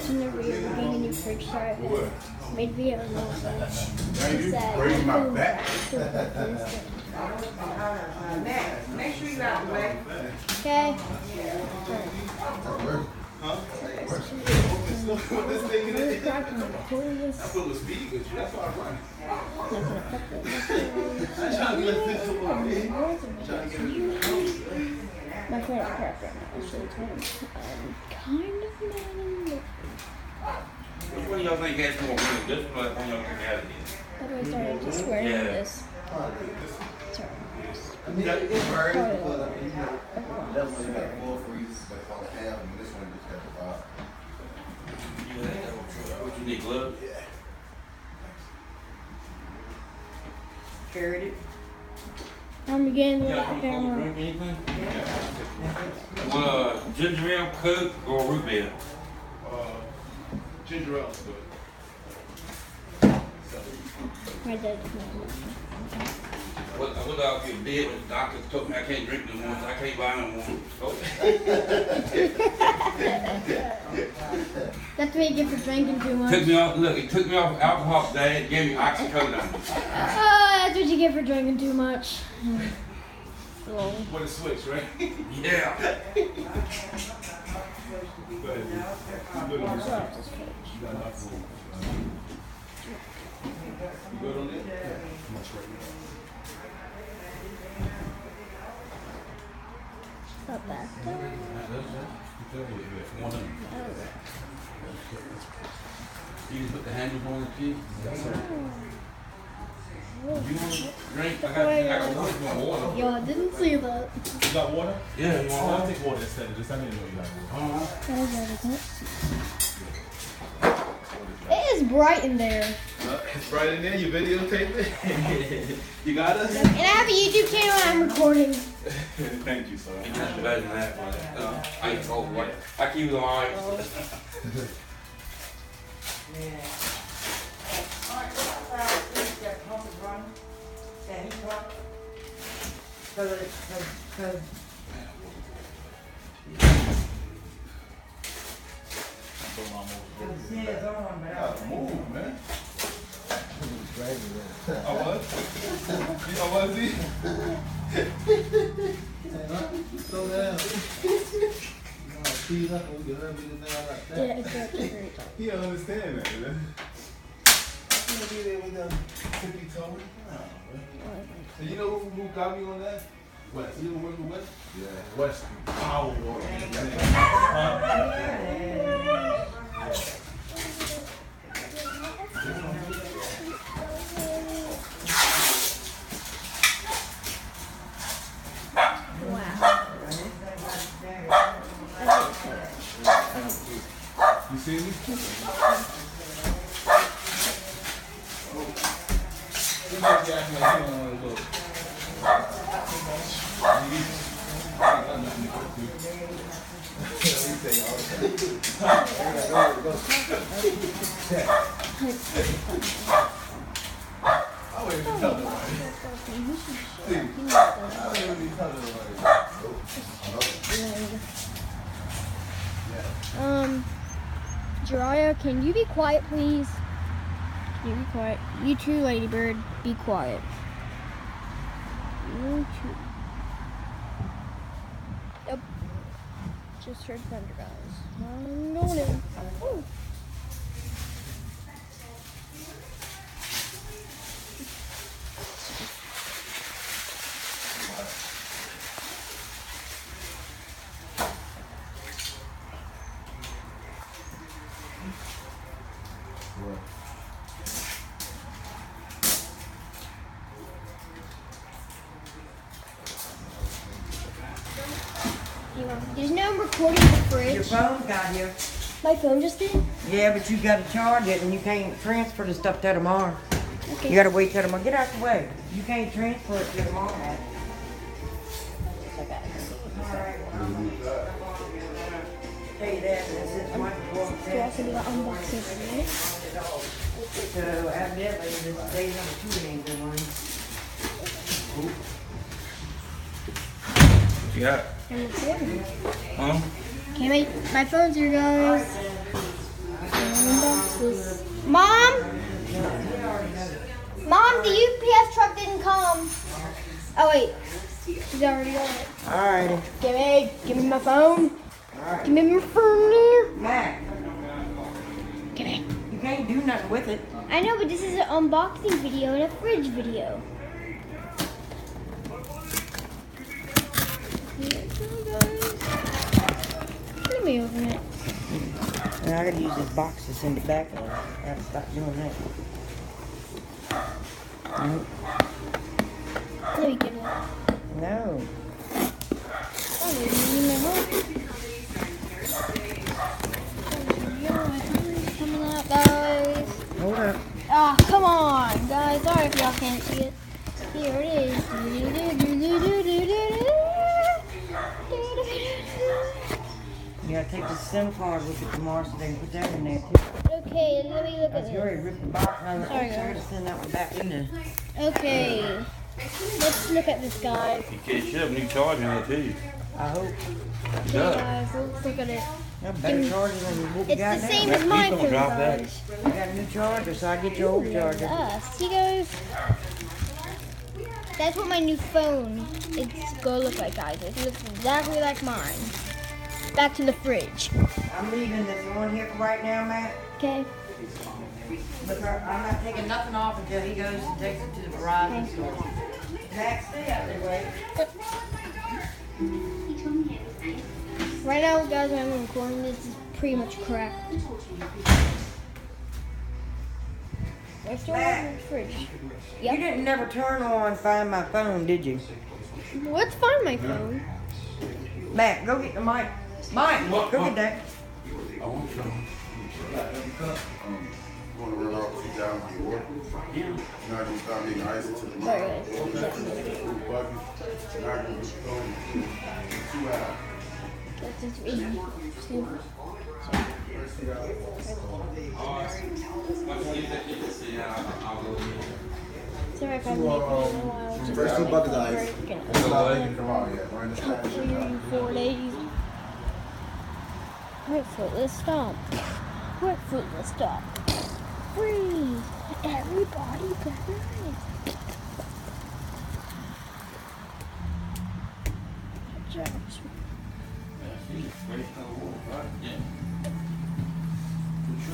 watching the video of getting a new fridge, so I made a video on that. Bring my back. Make sure you got the way. Okay. Huh? What this thing is? I put the speed with you. That's why I'm running. My favorite character actually kind of mad. Which one of y'all think has more room? This one, one y'all think has it? How do I start just wearing this? Sorry. I mean, it's very because I mean, that one got 4 freezes, but it's on half, and this one just got 5. What you need, gloves? Yeah. Carried it. I'm beginning You with got that any camera. drink, anything? Well, ginger ale, Coke, or root beer? Ginger ale is good. My dad. What dog get big when the doctor told me I can't drink no more, so I can't buy no more. That's what you get for drinking too much. Took me off, look, it took me off alcohol today, it gave me oxycodone. Oh, that's what you get for drinking too much. Lol. What a switch, right? Yeah. Go ahead, dude. You good on this? You got enough room. You good on it? Yeah. Much right now. Not bad. You can put the handles on the key. You want a drink? I got water. You want water? Yo, I didn't see that. You got water? Yeah, you want I'll water? take water instead of this. I didn't know you got water. That is that, isn't it? It is bright in there. It's right in there. You videotape it. You got us? And I have a YouTube channel and I'm recording. Thank you, sir. It's just better than that, but I ain't told what. I keep it alright. Yeah. Alright, that pump is running. That heat pump. Cause yeah, it's on, but I Move, man. I was? I was he? Slow down. Speed up and you heard me down like that. Yeah, exactly. He don't understand that, man. I'm gonna be there with them tippy toe. And you know who got me on that? West. You know who West? Yeah. West. Power. You see me? You might be acting like you don't want to look. I wouldn't even tell nobody. See, I wouldn't even tell nobody. Jiraiya, can you be quiet, please? Can you be quiet? You too, Ladybird, be quiet. You too. Yep. Just heard thunder, guys. I'm going in. Woo. There's no recording in the fridge. your phone got here. My phone just did? Yeah, but you gotta charge it and you can't transfer the stuff till tomorrow. Okay. You gotta wait till tomorrow. Get out the way. You can't transfer it till tomorrow. Tell you that, this is my So also do an unboxing for me. So evidently this is day number 2 ain't been running. What you got? I'm recording. Huh? Okay, my phone's here, guys. Oh wait, she's already on it. Alrighty. Give me my phone. Alright. Give me my phone there. Mac, Give me. you can't do nothing with it. I know, but this is an unboxing video and a fridge video. Here it goes. Let me open it. And I gotta use this box to send it back. I gotta stop doing that. Nope. Let me get it. No. Oh, maybe my phone. Coming up, guys. Hold up. Ah, come on, guys. Sorry if y'all can't see it. Here it is. You gotta take the SIM card with you tomorrow so they can put that in there too. Okay, let me look at You already this. ripped the box out of the Sorry, I gotta send that one back in there. Okay, let's look at this guy. You should have a new charger in there too. I hope. Okay, guys, let's look at it. Got better charger than what we It's got the now. same That as my piece phone, don't drop that. guys. You got a new charger, so I get your old charger. See, guys? That's what my new phone is gonna look like, guys. It looks exactly like mine. Back to the fridge. I'm leaving this one here for right now, Matt. Okay. But I'm not taking nothing off until he goes and takes it to the Verizon store. Matt, stay out there, wait. Right now, guys, when I'm recording this is pretty much cracked. I still have in the fridge. You Yep. didn't never turn on Find My Phone, did you? Let's find my phone. Matt, go get the mic. Mike, go get that. I want some. Want to run off two gallons of water? Yeah. You're not going to start making ice until the Sorry, morning. guys. Bucket. You're not going to be cold in 2 hours. That's just 2. Sorry if I'm making it a while. First 2 buckets of ice. That's a lot of come out yet. Run the stash. 4 days. Right foot, let's stop. Right foot, let's stop. Freeze! Everybody guys.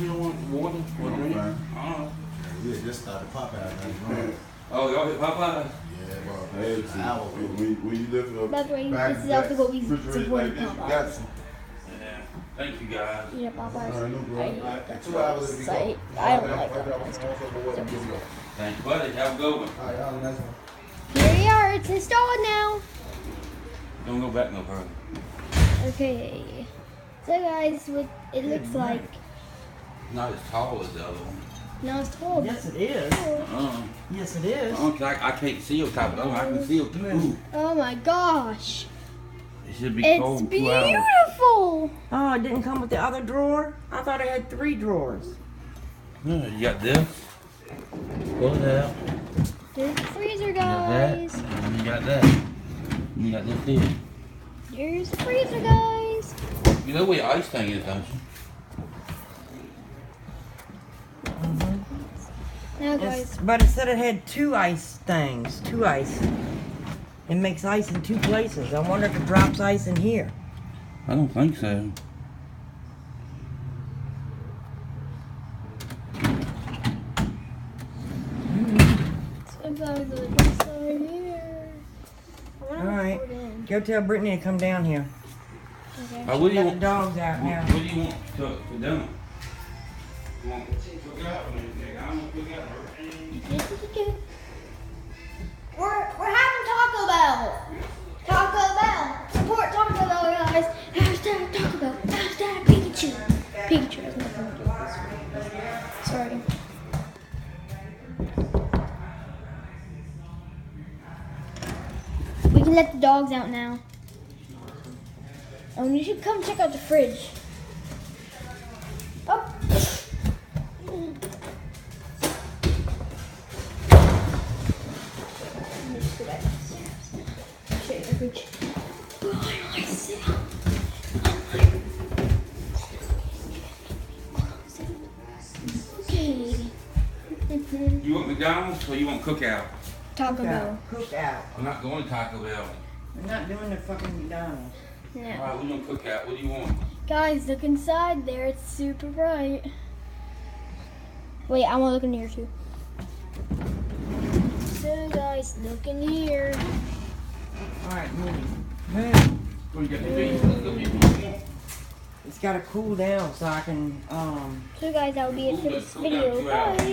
You don't want water? Well, I'm fine. We had just started popping out Yeah. there. Oh, y'all hit Popeye? Yeah, well, Hey, an see, hour. when you lift up By the way, back this to is after back what we refrigerator supported like this, you Popeyes. got some. Yeah. Thank you guys. Yeah, Popeyes. All right, no problem. I hate that 2 hours if we go. site. I don't like Popeyes. Thank you, buddy. Have a good one. All right, y'all, nice one. Here we are. It's installed now. Don't go back no further. Okay. So guys, what it looks like. Not as tall as the other one. Now it's told. Yes, it is. Yes, it is. I can't see on top of the other one. I can see on two. Oh my gosh. It should be It's cold 2 hours. beautiful. Oh, it didn't come with the other drawer? I thought it had 3 drawers. Yeah, you got this. Pull it out. There's the freezer, You got that. guys. And you got that. And you got this here. There's the freezer, guys. You know where your ice thing is, don't you? Now, guys. But it said it had 2 ice things. 2 ice. It makes ice in 2 places. I wonder if it drops ice in here. I don't think so. Sometimes the best side here. Alright. Go tell Brittany to come down here. Okay. What do you Let the want? dogs out now. What do you want for dinner? You want cookout or anything? I don't cook out. We're having Taco Bell. Taco Bell. Support Taco Bell, guys. Hashtag Taco Bell. Hashtag Pikachu. Pikachu has nothing to do with this. Sorry. We can let the dogs out now. Oh, you should come check out the fridge. Oh. Let's go back upstairs. Show you the fridge. Okay. You want McDonald's or you want cookout? Taco Bell. Cook out. I'm not going to Taco Bell. We're not doing the fucking McDonald's. All No. right, we're gonna cook out. What do you want? Guys, look inside there. It's super bright. Wait, I want to look in here too. So guys, look in here. Alright, move. Go, you got the beans. Let's go get what you want. It's gotta cool down so I can, So guys, that will be it for this video. Bye.